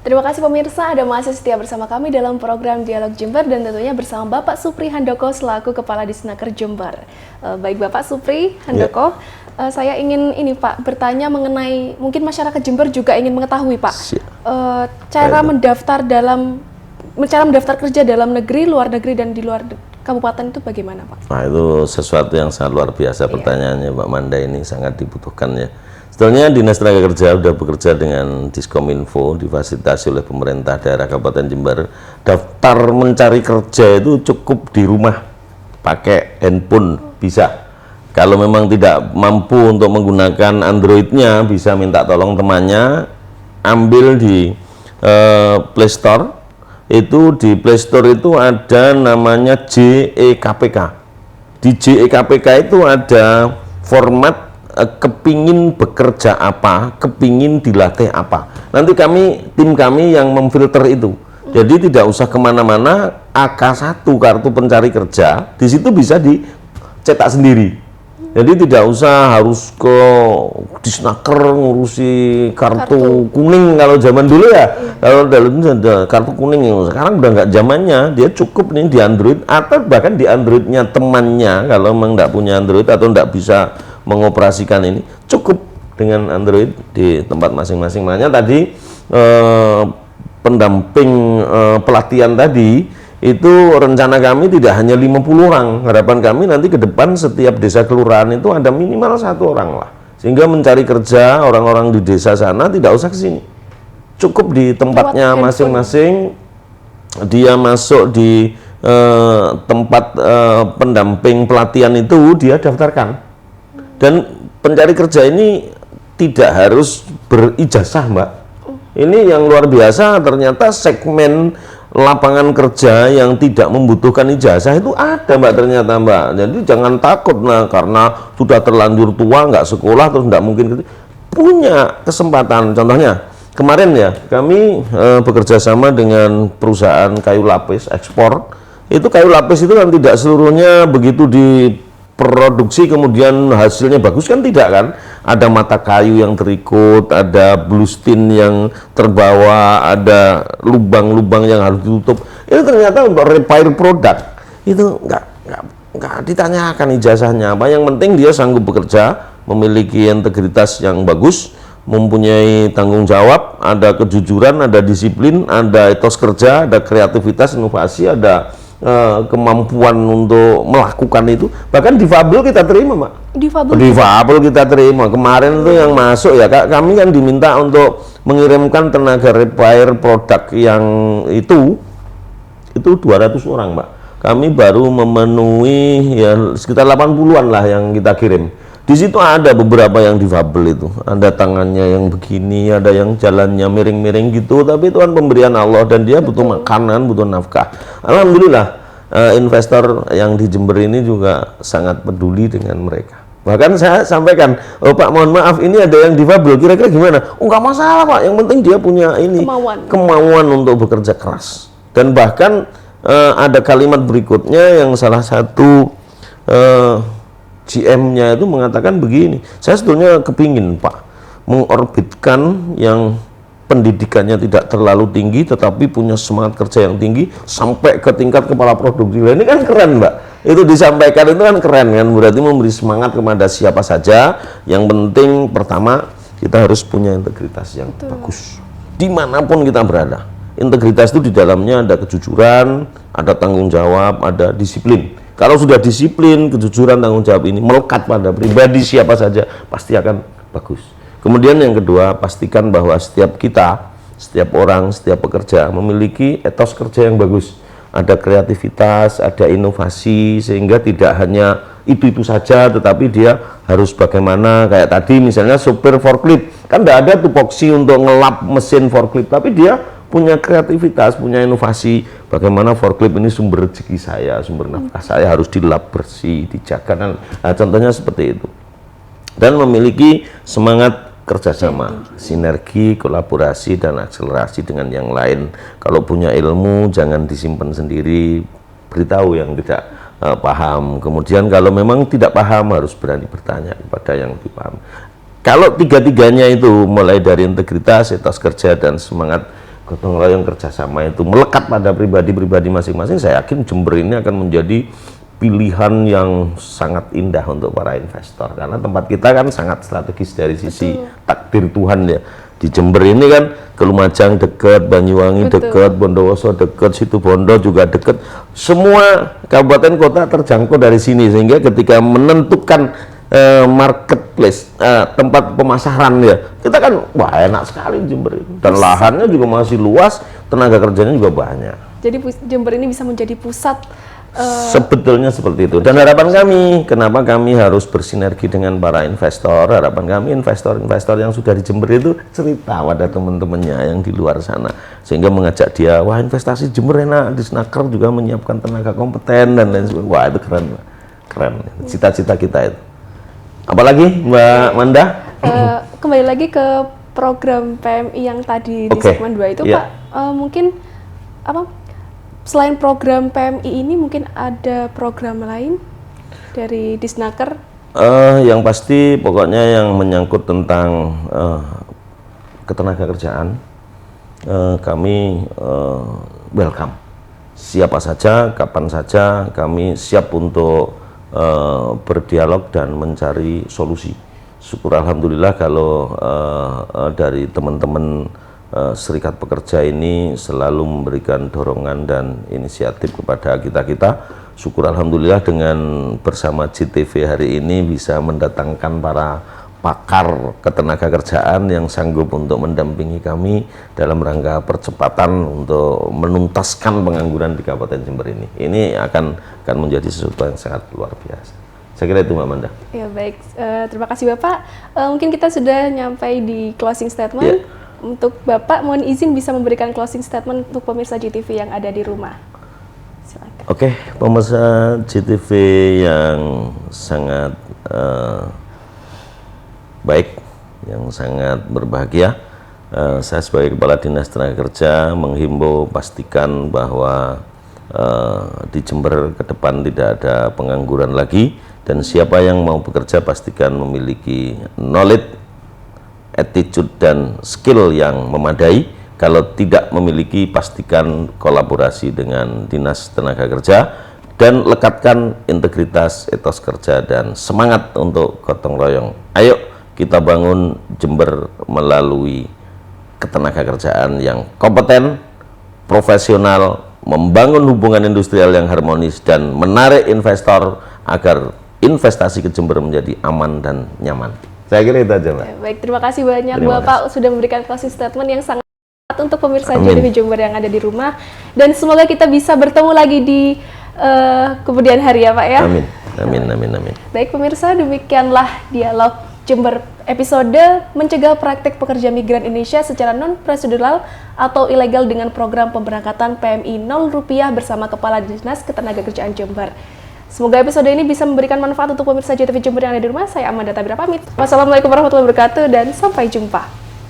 Terima kasih pemirsa, ada masih setia bersama kami dalam program Dialog Jember dan tentunya bersama Bapak Supri Handoko selaku Kepala Disnaker Jember. Baik Bapak Supri Handoko, saya ingin ini Pak bertanya mengenai mungkin masyarakat Jember juga ingin mengetahui Pak cara mendaftar kerja dalam negeri, luar negeri dan di luar kabupaten itu bagaimana Pak? Nah, itu sesuatu yang sangat luar biasa pertanyaannya Mbak Manda, ini sangat dibutuhkan ya. Sebetulnya Dinas Tenaga Kerja sudah bekerja dengan Diskominfo, difasilitasi oleh pemerintah daerah Kabupaten Jember. Daftar mencari kerja itu cukup di rumah, pakai handphone bisa. Kalau memang tidak mampu untuk menggunakan Androidnya, bisa minta tolong temannya, ambil di Play Store. Itu di Play Store itu ada namanya JEKPK. Di JEKPK itu ada format kepingin bekerja apa, kepingin dilatih apa. Nanti tim kami yang memfilter itu. Jadi tidak usah kemana-mana, AK1 kartu pencari kerja, di situ bisa dicetak sendiri. Jadi tidak usah harus ke Disnaker ngurusi kartu kuning kalau zaman dulu ya. Kalau dalam ada kartu kuning, sekarang udah nggak zamannya. Dia cukup nih di Android atau bahkan di Androidnya temannya. Kalau memang nggak punya Android atau nggak bisa mengoperasikan ini, cukup dengan Android di tempat masing-masing. Makanya tadi pendamping pelatihan tadi itu rencana kami tidak hanya 50 orang. Harapan kami nanti ke depan setiap desa kelurahan itu ada minimal 1 orang lah, sehingga mencari kerja orang-orang di desa sana tidak usah ke sini, cukup di tempatnya masing-masing. Dia masuk di tempat pendamping pelatihan itu, dia daftarkan. Dan pencari kerja ini tidak harus berijazah Mbak. Ini yang luar biasa, ternyata segmen lapangan kerja yang tidak membutuhkan ijazah itu ada Mbak, ternyata Mbak. Jadi jangan takut karena sudah terlanjur tua nggak sekolah terus nggak mungkin, punya kesempatan. Contohnya kemarin ya kami bekerja sama dengan perusahaan kayu lapis ekspor. Itu kayu lapis itu kan tidak seluruhnya begitu diproduksi kemudian hasilnya bagus, kan tidak kan. Ada mata kayu yang terikut, ada bluestin yang terbawa, ada lubang-lubang yang harus ditutup. Itu ternyata untuk repair produk itu nggak ditanyakan ijazahnya apa. Yang penting dia sanggup bekerja, memiliki integritas yang bagus, mempunyai tanggung jawab, ada kejujuran, ada disiplin, ada etos kerja, ada kreativitas, inovasi, ada kemampuan untuk melakukan itu. Bahkan difabel kita terima Mbak. Difabel kita terima. Kemarin tuh yang masuk ya kami kan diminta untuk mengirimkan tenaga repair produk yang itu 200 orang Mbak. Kami baru memenuhi ya sekitar 80-an lah yang kita kirim. Di situ ada beberapa yang difabel itu, ada tangannya yang begini, ada yang jalannya miring-miring gitu, tapi itu kan pemberian Allah dan dia butuh makanan, butuh nafkah. Alhamdulillah investor yang di Jember ini juga sangat peduli dengan mereka. Bahkan saya sampaikan, oh Pak mohon maaf ini ada yang difabel, kira-kira gimana? Oh nggak masalah Pak, yang penting dia punya ini kemauan untuk bekerja keras. Dan bahkan ada kalimat berikutnya yang salah satu GM-nya itu mengatakan begini, saya sebetulnya kepingin Pak mengorbitkan yang pendidikannya tidak terlalu tinggi tetapi punya semangat kerja yang tinggi sampai ke tingkat kepala produksi. Ini kan keren Mbak, itu disampaikan itu kan keren kan, berarti memberi semangat kepada siapa saja. Yang penting pertama kita harus punya integritas yang bagus dimanapun kita berada. Integritas itu di dalamnya ada kejujuran, ada tanggung jawab, ada disiplin. Kalau sudah disiplin, kejujuran, tanggung jawab ini melekat pada pribadi siapa saja, pasti akan bagus. Kemudian yang kedua, pastikan bahwa setiap kita, setiap orang, setiap pekerja memiliki etos kerja yang bagus. Ada kreativitas, ada inovasi, sehingga tidak hanya itu saja, tetapi dia harus bagaimana, kayak tadi misalnya supir forklift, kan tidak ada tupoksi untuk ngelap mesin forklift, tapi dia punya kreativitas, punya inovasi, bagaimana forklift ini sumber rezeki saya, sumber nafkah saya harus dilap bersih, dijaga. Nah, contohnya seperti itu. Dan memiliki semangat kerjasama, sinergi, kolaborasi, dan akselerasi dengan yang lain. Kalau punya ilmu, jangan disimpan sendiri, beritahu yang tidak paham. Kemudian kalau memang tidak paham, harus berani bertanya kepada yang lebih paham. Kalau tiga-tiganya itu, mulai dari integritas, etos kerja, dan semangat gotong royong kerjasama itu melekat pada pribadi-pribadi masing-masing, saya yakin Jember ini akan menjadi pilihan yang sangat indah untuk para investor, karena tempat kita kan sangat strategis dari sisi takdir Tuhan ya. Di Jember ini kan ke Lumajang dekat, Banyuwangi dekat, Bondowoso dekat, Situbondo juga dekat, semua kabupaten kota terjangkau dari sini, sehingga ketika menentukan marketplace, tempat pemasaran ya, kita kan wah enak sekali Jember ini, dan lahannya juga masih luas, tenaga kerjanya juga banyak. Jadi Jember ini bisa menjadi pusat. Sebetulnya seperti itu, dan harapan kami, kenapa kami harus bersinergi dengan para investor, harapan kami investor-investor yang sudah di Jember itu cerita pada teman-temannya yang di luar sana, sehingga mengajak dia, wah investasi Jember enak, di Snaker juga menyiapkan tenaga kompeten dan lain sebagainya. Wah itu keren, keren, cita-cita kita itu. Apalagi Mbak Manda? Kembali lagi ke program PMI yang tadi di segmen 2 itu Pak, mungkin apa? Selain program PMI ini mungkin ada program lain dari Disnaker? Yang pasti pokoknya yang menyangkut tentang ketenaga kerjaan, kami welcome. Siapa saja, kapan saja kami siap untuk berdialog dan mencari solusi. Syukur alhamdulillah kalau dari teman-teman Serikat Pekerja ini selalu memberikan dorongan dan inisiatif kepada kita-kita. Syukur alhamdulillah dengan bersama JTV hari ini bisa mendatangkan para pakar ketenaga kerjaan yang sanggup untuk mendampingi kami dalam rangka percepatan untuk menuntaskan pengangguran di Kabupaten Jember ini. Ini akan menjadi sesuatu yang sangat luar biasa. Saya kira itu Mbak Manda. Ya baik, terima kasih Bapak. Mungkin kita sudah nyampai di closing statement. Untuk Bapak, mohon izin bisa memberikan closing statement untuk pemirsa JTV yang ada di rumah. Silakan. Oke, pemirsa JTV yang sangat baik, yang sangat berbahagia. Saya sebagai Kepala Dinas Tenaga Kerja menghimbau pastikan bahwa di Jember ke depan tidak ada pengangguran lagi, dan siapa yang mau bekerja pastikan memiliki knowledge, attitude dan skill yang memadai. Kalau tidak memiliki, pastikan kolaborasi dengan Dinas Tenaga Kerja dan lekatkan integritas, etos kerja dan semangat untuk gotong royong. Ayo kita bangun Jember melalui ketenaga kerjaan yang kompeten, profesional, membangun hubungan industrial yang harmonis dan menarik investor agar investasi ke Jember menjadi aman dan nyaman. Saya kira itu aja, Mbak. Ya, baik, terima kasih banyak Bapak sudah memberikan closing statement yang sangat untuk pemirsa JTV Jember yang ada di rumah, dan semoga kita bisa bertemu lagi di kemudian hari ya Pak ya. Amin. Amin, amin, amin. Baik pemirsa, demikianlah dialog Jember episode mencegah praktek pekerja migran Indonesia secara non-prosedural atau ilegal dengan program pemberangkatan PMI Rp0 bersama Kepala Dinas Ketenagakerjaan Jember. Semoga episode ini bisa memberikan manfaat untuk pemirsa JTV Jember yang ada di rumah. Saya Amanda Tabira pamit. Wassalamualaikum warahmatullahi wabarakatuh dan sampai jumpa.